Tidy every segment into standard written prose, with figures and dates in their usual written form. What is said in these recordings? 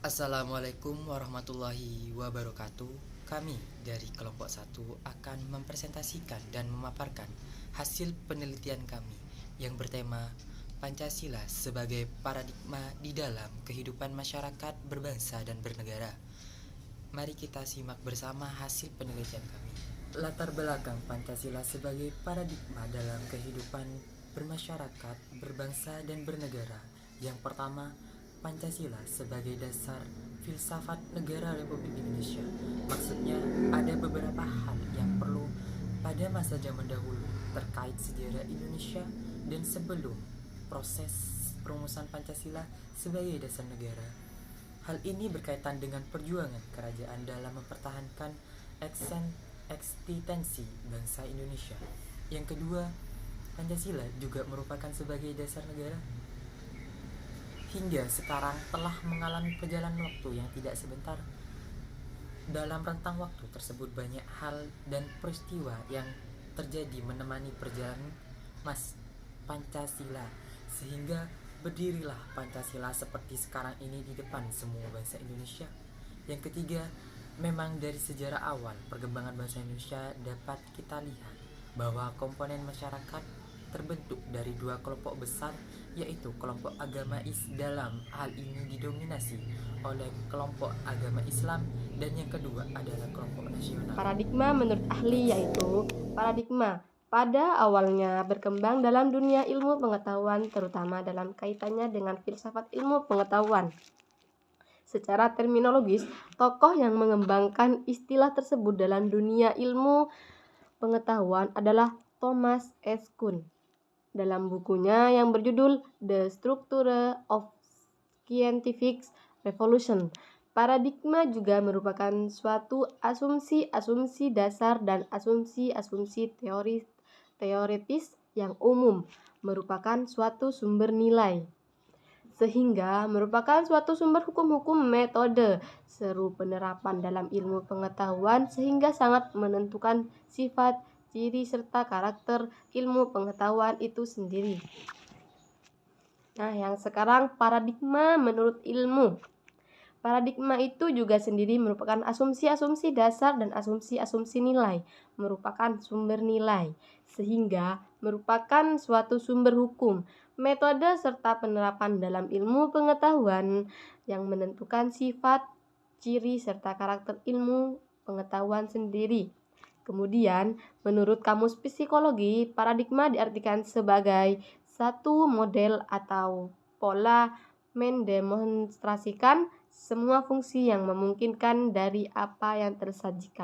Assalamualaikum warahmatullahi wabarakatuh. Kami dari kelompok 1 akan mempresentasikan dan memaparkan hasil penelitian kami yang bertema Pancasila sebagai paradigma di dalam kehidupan masyarakat berbangsa dan bernegara. Mari kita simak bersama hasil penelitian kami. Latar belakang Pancasila sebagai paradigma dalam kehidupan bermasyarakat, berbangsa dan bernegara. Yang pertama, Pancasila sebagai dasar filsafat negara Republik Indonesia. Maksudnya ada beberapa hal yang perlu pada masa zaman dahulu terkait sejarah Indonesia dan sebelum proses perumusan Pancasila sebagai dasar negara. Hal ini berkaitan dengan perjuangan kerajaan dalam mempertahankan eksistensi bangsa Indonesia. Yang kedua, Pancasila juga merupakan sebagai dasar negara hingga sekarang telah mengalami perjalanan waktu yang tidak sebentar. Dalam rentang waktu tersebut banyak hal dan peristiwa yang terjadi menemani perjalanan Pancasila sehingga berdirilah Pancasila seperti sekarang ini di depan semua bangsa Indonesia. Yang ketiga, memang dari sejarah awal perkembangan bangsa Indonesia dapat kita lihat bahwa komponen masyarakat terbentuk dari dua kelompok besar, yaitu kelompok agama dalam hal ini didominasi oleh kelompok agama Islam, dan yang kedua adalah kelompok nasional. Paradigma menurut ahli yaitu paradigma pada awalnya berkembang dalam dunia ilmu pengetahuan, terutama dalam kaitannya dengan filsafat ilmu pengetahuan. Secara terminologis, tokoh yang mengembangkan istilah tersebut dalam dunia ilmu pengetahuan adalah Thomas S. Kuhn. Dalam bukunya yang berjudul The Structure of Scientific Revolution, paradigma juga merupakan suatu asumsi-asumsi dasar dan asumsi-asumsi teoritis yang umum, merupakan suatu sumber nilai, sehingga merupakan suatu sumber hukum-hukum metode seru penerapan dalam ilmu pengetahuan sehingga sangat menentukan sifat, ciri serta karakter ilmu pengetahuan itu sendiri. Nah, yang sekarang paradigma menurut ilmu. Paradigma itu juga sendiri merupakan asumsi-asumsi dasar dan asumsi-asumsi nilai, merupakan sumber nilai, sehingga merupakan suatu sumber hukum, metode serta penerapan dalam ilmu pengetahuan yang menentukan sifat, ciri serta karakter ilmu pengetahuan sendiri. Kemudian, menurut Kamus Psikologi, paradigma diartikan sebagai satu model atau pola mendemonstrasikan semua fungsi yang memungkinkan dari apa yang tersajikan.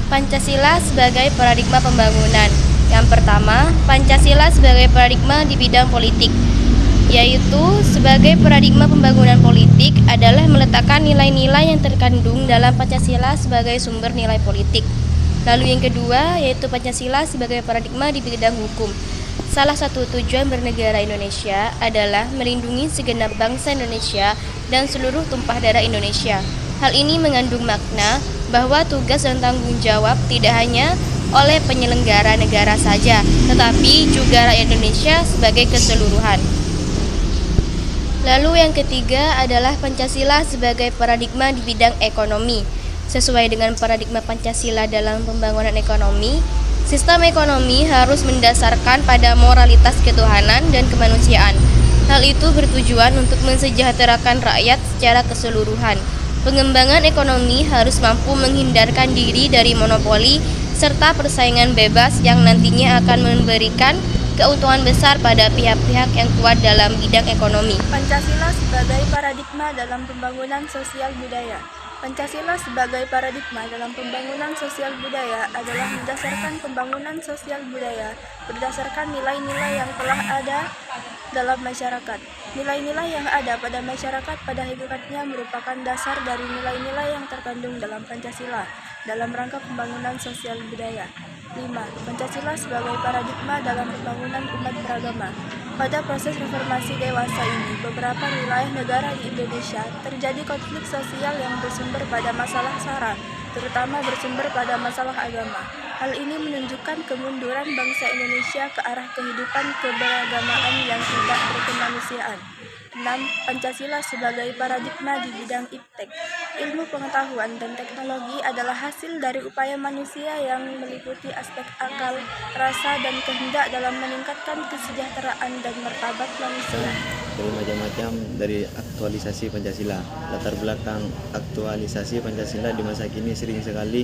Pancasila sebagai paradigma pembangunan. Yang pertama, Pancasila sebagai paradigma di bidang politik, yaitu sebagai paradigma pembangunan politik adalah meletakkan nilai-nilai yang terkandung dalam Pancasila sebagai sumber nilai politik. Lalu yang kedua, yaitu Pancasila sebagai paradigma di bidang hukum. Salah satu tujuan bernegara Indonesia adalah melindungi segenap bangsa Indonesia dan seluruh tumpah darah Indonesia. Hal ini mengandung makna bahwa tugas dan tanggung jawab tidak hanya oleh penyelenggara negara saja, tetapi juga rakyat Indonesia sebagai keseluruhan. Lalu yang ketiga adalah Pancasila sebagai paradigma di bidang ekonomi. Sesuai dengan paradigma Pancasila dalam pembangunan ekonomi, sistem ekonomi harus mendasarkan pada moralitas ketuhanan dan kemanusiaan. Hal itu bertujuan untuk mensejahterakan rakyat secara keseluruhan. Pengembangan ekonomi harus mampu menghindarkan diri dari monopoli serta persaingan bebas yang nantinya akan memberikan keuntungan besar pada pihak-pihak yang kuat dalam bidang ekonomi. Pancasila sebagai paradigma dalam pembangunan sosial budaya. Pancasila sebagai paradigma dalam pembangunan sosial budaya adalah mendasarkan pembangunan sosial budaya berdasarkan nilai-nilai yang telah ada dalam masyarakat. Nilai-nilai yang ada pada masyarakat pada hakikatnya merupakan dasar dari nilai-nilai yang terkandung dalam Pancasila dalam rangka pembangunan sosial budaya. 5. Pancasila sebagai paradigma dalam pembangunan umat beragama. Pada proses reformasi dewasa ini, beberapa wilayah negara di Indonesia terjadi konflik sosial yang bersumber pada masalah SARA, terutama bersumber pada masalah agama. Hal ini menunjukkan kemunduran bangsa Indonesia ke arah kehidupan keberagamaan yang tidak berkemanusiaan. 6. Pancasila sebagai paradigma di bidang iptek. Ilmu pengetahuan dan teknologi adalah hasil dari upaya manusia yang meliputi aspek akal, rasa, dan kehendak dalam meningkatkan kesejahteraan dan martabat manusia. Bermacam-macam dari aktualisasi Pancasila. Latar belakang aktualisasi Pancasila di masa kini sering sekali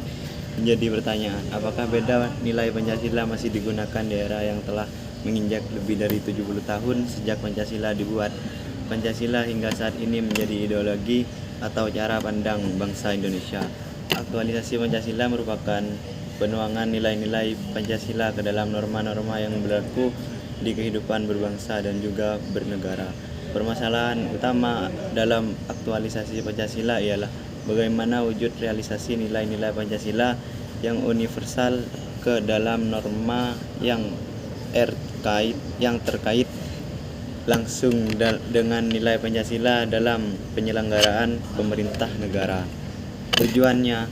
menjadi pertanyaan. Apakah beda nilai Pancasila masih digunakan di era yang telah menginjak lebih dari 70 tahun sejak Pancasila dibuat? Pancasila hingga saat ini menjadi ideologi atau cara pandang bangsa Indonesia. Aktualisasi Pancasila merupakan penuangan nilai-nilai Pancasila ke dalam norma-norma yang berlaku di kehidupan berbangsa dan juga bernegara. Permasalahan utama dalam aktualisasi Pancasila ialah bagaimana wujud realisasi nilai-nilai Pancasila yang universal ke dalam norma yang terkait langsung dengan nilai Pancasila dalam penyelenggaraan pemerintah negara. Tujuannya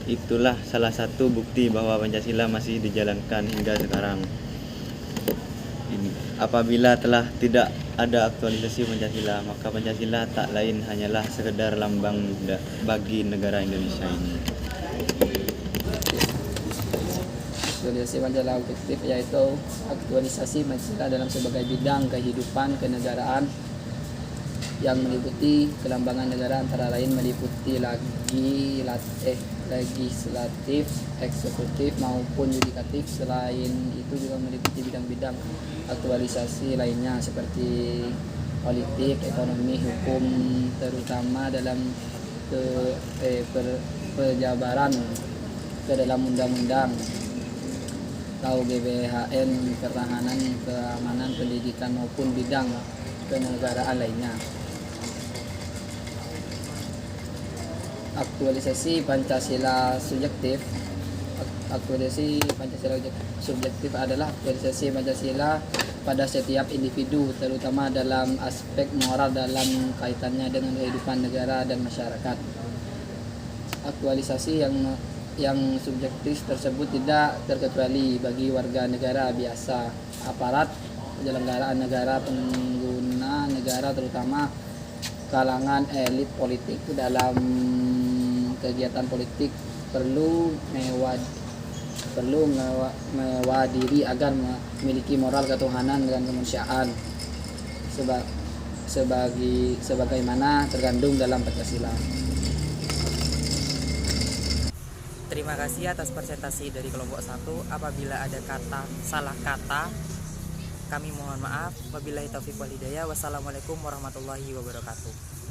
itulah salah satu bukti bahwa Pancasila masih dijalankan hingga sekarang. Apabila telah tidak ada aktualisasi Pancasila, maka Pancasila tak lain hanyalah sekedar lambang bagi negara Indonesia ini. Aktualisasi Pancasila objektif yaitu aktualisasi Pancasila dalam sebagai bidang kehidupan kenegaraan yang meliputi kelambangan negara, antara lain meliputi legislatif, eksekutif maupun yudikatif. Selain itu juga meliputi bidang-bidang aktualisasi lainnya seperti politik, ekonomi, hukum, terutama dalam penjabaran ke dalam undang-undang atau GBHN, pertahanan, keamanan, pendidikan maupun bidang kenegaraan lainnya. Aktualisasi Pancasila subjektif. Aktualisasi Pancasila subjektif adalah aktualisasi Pancasila pada setiap individu, terutama dalam aspek moral dalam kaitannya dengan kehidupan negara dan masyarakat. Aktualisasi yang subjektif tersebut tidak terkecuali bagi warga negara biasa, aparat penyelenggaraan negara, pengguna negara, terutama kalangan elit politik dalam kegiatan politik perlu mewadiri agar memiliki moral ketuhanan dan kemanusiaan sebagaimana terkandung dalam Pancasila. Terima kasih atas presentasi dari kelompok 1. Apabila ada salah kata, kami mohon maaf. Wabillahi taufiq wal hidayah. Wassalamualaikum warahmatullahi wabarakatuh.